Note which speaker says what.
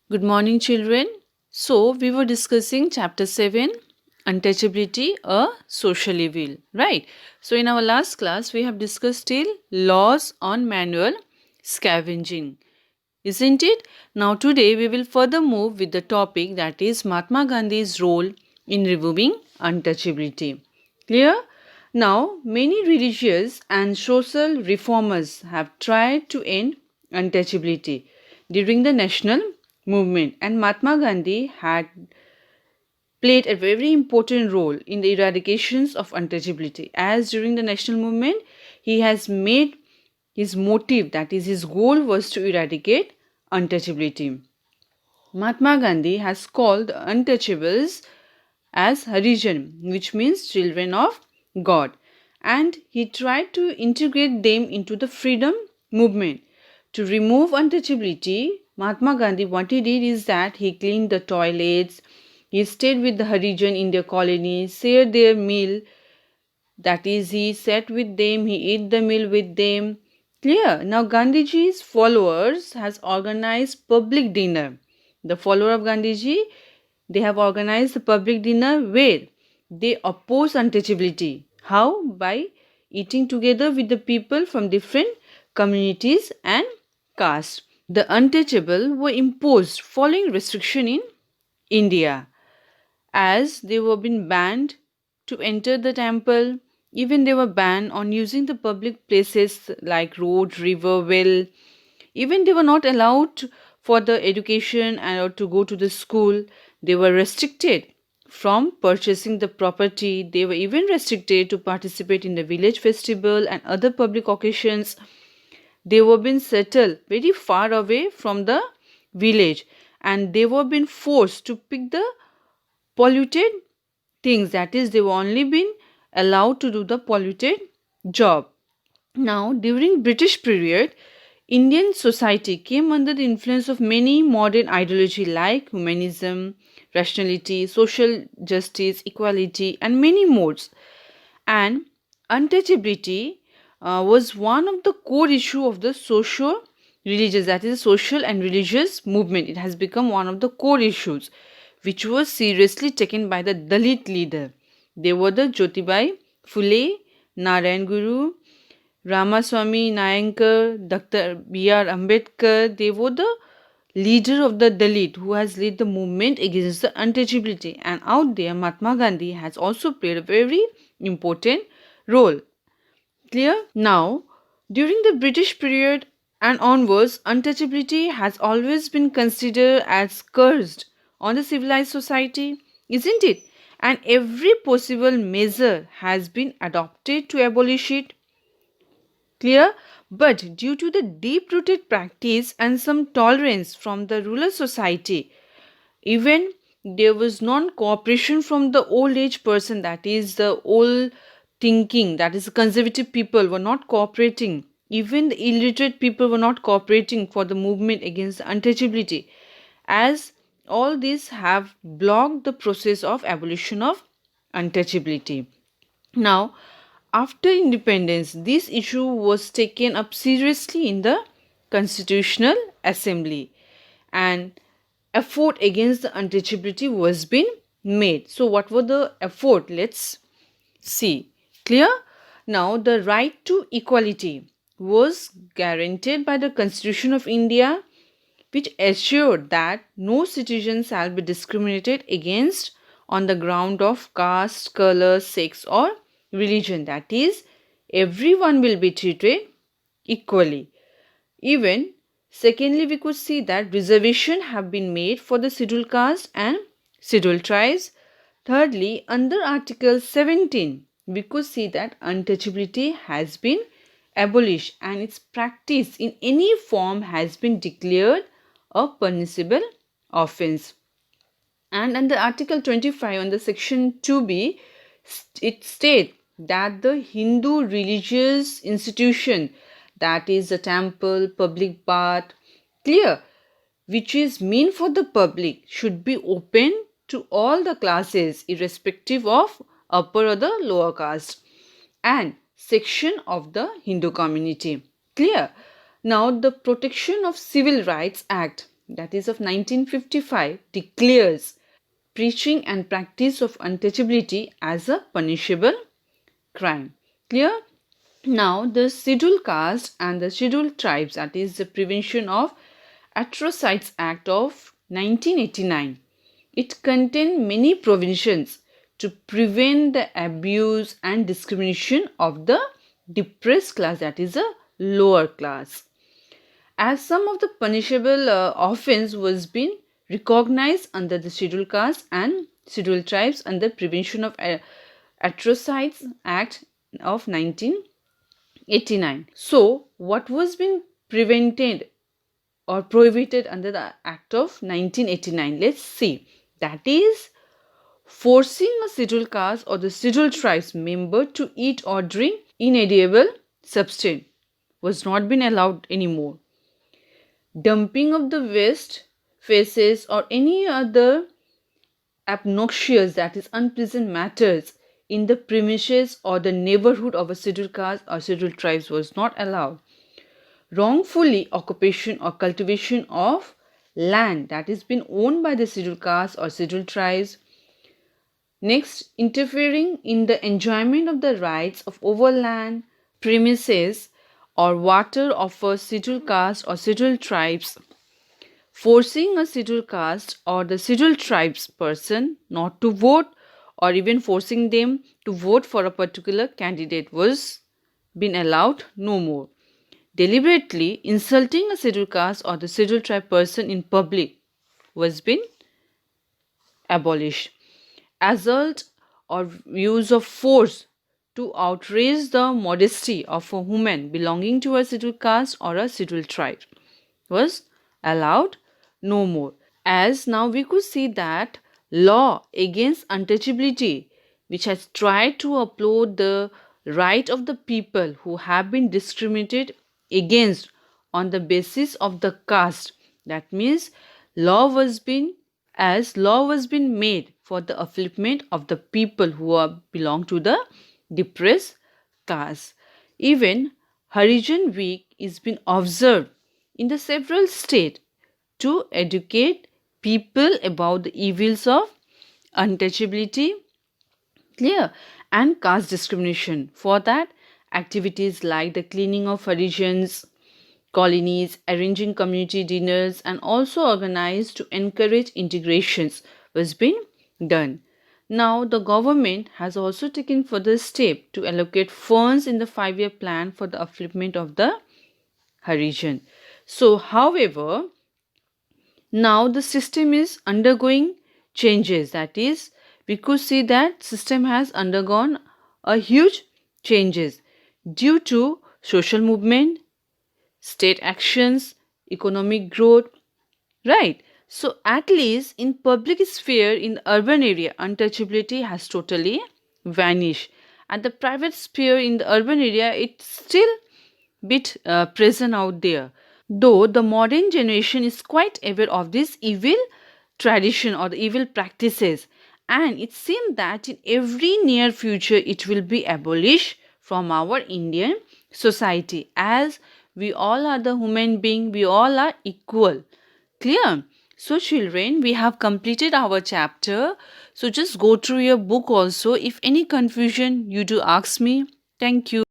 Speaker 1: Good morning, children. So, we were discussing chapter 7 Untouchability, a social evil, right? So, in our last class, we have discussed till laws on manual scavenging, isn't it? Now, today, we will further move with the topic that is Mahatma Gandhi's role in removing untouchability. Clear? Now, many religious and social reformers have tried to end untouchability during the national movement, and Mahatma Gandhi had played a very important role in the eradications of untouchability. As during the national movement, he has made his motive, that is, his goal was to eradicate untouchability. Mahatma Gandhi has called the untouchables as Harijan, which means children of God, and he tried to integrate them into the freedom movement. To remove untouchability, Mahatma Gandhi, what he did is that he cleaned the toilets, he stayed with the Harijan in their colonies, shared their meal, that is, he sat with them, he ate the meal with them. Clear? Now, Gandhiji's followers has organized public dinner. The follower of Gandhiji, they have organized a public dinner where they oppose untouchability. How? By eating together with the people from different communities and castes. The untouchable were imposed following restriction in India, as they were being banned to enter the temple. Even they were banned on using the public places like road, river, well. Even they were not allowed for the education or to go to the school. They were restricted from purchasing the property. They were even restricted to participate in the village festival and other public occasions. They were being settled very far away from the village, and they were being forced to pick the polluted things, that is, they were only been allowed to do the polluted job. Now, during British period, Indian society came under the influence of many modern ideology like humanism, rationality, social justice, equality, and many more. And untouchability was one of the core issue of the social religious, that is, social and religious movement. It has become one of the core issues which was seriously taken by the Dalit leader. They were the Jyotibai Phule, Narayan Guru, Ramaswamy Nayankar, Dr. B.R. Ambedkar. They were the leader of the Dalit who has led the movement against the untouchability. And out there, Mahatma Gandhi has also played a very important role. Clear? Now, during the British period and onwards, untouchability has always been considered as cursed on the civilized society, isn't it? And every possible measure has been adopted to abolish it. Clear? But due to the deep rooted practice and some tolerance from the rural society, even there was non cooperation from the old age person, that is, the old thinking, that is, conservative people were not cooperating. Even the illiterate people were not cooperating for the movement against untouchability, as all these have blocked the process of abolition of untouchability. Now, after independence, this issue was taken up seriously in the Constitutional Assembly, and effort against the untouchability was being made. So, what were the effort? Let's see. Clear? Now, the right to equality was guaranteed by the Constitution of India, which assured that no citizen shall be discriminated against on the ground of caste, color, sex, or religion. That is, everyone will be treated equally. Even secondly, we could see that reservation have been made for the scheduled caste and scheduled tribes. Thirdly, under Article 17, we could see that untouchability has been abolished and its practice in any form has been declared a punishable offense. And under Article 25, under Section 2b, it states that the Hindu religious institution, that is the temple, public bath, clear, which is meant for the public, should be open to all the classes irrespective of upper or the lower caste and section of the Hindu community. Clear? Now, the Protection of Civil Rights Act that is of 1955, declares preaching and practice of untouchability as a punishable crime. Clear? Now, the Scheduled Caste and the Scheduled Tribes, that is the Prevention of Atrocities Act of 1989. It contained many provisions to prevent the abuse and discrimination of the depressed class, that is a lower class. As some of the punishable offense was been recognized under the Scheduled Caste and Scheduled Tribes and the Prevention of Atrocities Act of 1989. So, what was being prevented or prohibited under the Act of 1989? Let's see. That is forcing a Scheduled Caste or the Scheduled Tribes member to eat or drink inedible substance was not been allowed anymore. Dumping of the waste, faces, or any other obnoxious, that is unpleasant matters in the premises or the neighborhood of a Scheduled Caste or Scheduled Tribes was not allowed. Wrongfully occupation or cultivation of land that has been owned by the Scheduled Caste or Scheduled Tribes. Next, interfering in the enjoyment of the rights of overland, premises, or water of a Scheduled Caste or Scheduled Tribes. Forcing a Scheduled Caste or the Scheduled Tribes person not to vote or even forcing them to vote for a particular candidate was been allowed no more. Deliberately insulting a Scheduled Caste or the Scheduled Tribe person in public was been abolished. Assault or use of force to outrage the modesty of a woman belonging to a Scheduled Caste or a Scheduled Tribe was allowed no more. As now we could see that law against untouchability, which has tried to uphold the right of the people who have been discriminated against on the basis of the caste, that means law was been made for the upliftment of the people who belong to the depressed caste. Even Harijan Week is been observed in the several states to educate people about the evils of untouchability, clear, and caste discrimination. For that, activities like the cleaning of Harijans colonies, arranging community dinners, and also organized to encourage integrations was being done. Now, the government has also taken further step to allocate funds in the 5-year plan for the upliftment of the Harijan. So, however, now the system is undergoing changes. That is, we could see that system has undergone a huge changes due to social movement, state actions, economic growth, right? So at least in public sphere in the urban area, untouchability has totally vanished. At the private sphere in the urban area, it's still bit present out there. Though the modern generation is quite aware of this evil tradition or the evil practices, and it seems that in every near future it will be abolished from our Indian society, as we all are the human being, we all are equal. Clear? So children, we have completed our chapter. So just go through your book also. If any confusion, you do ask me. Thank you.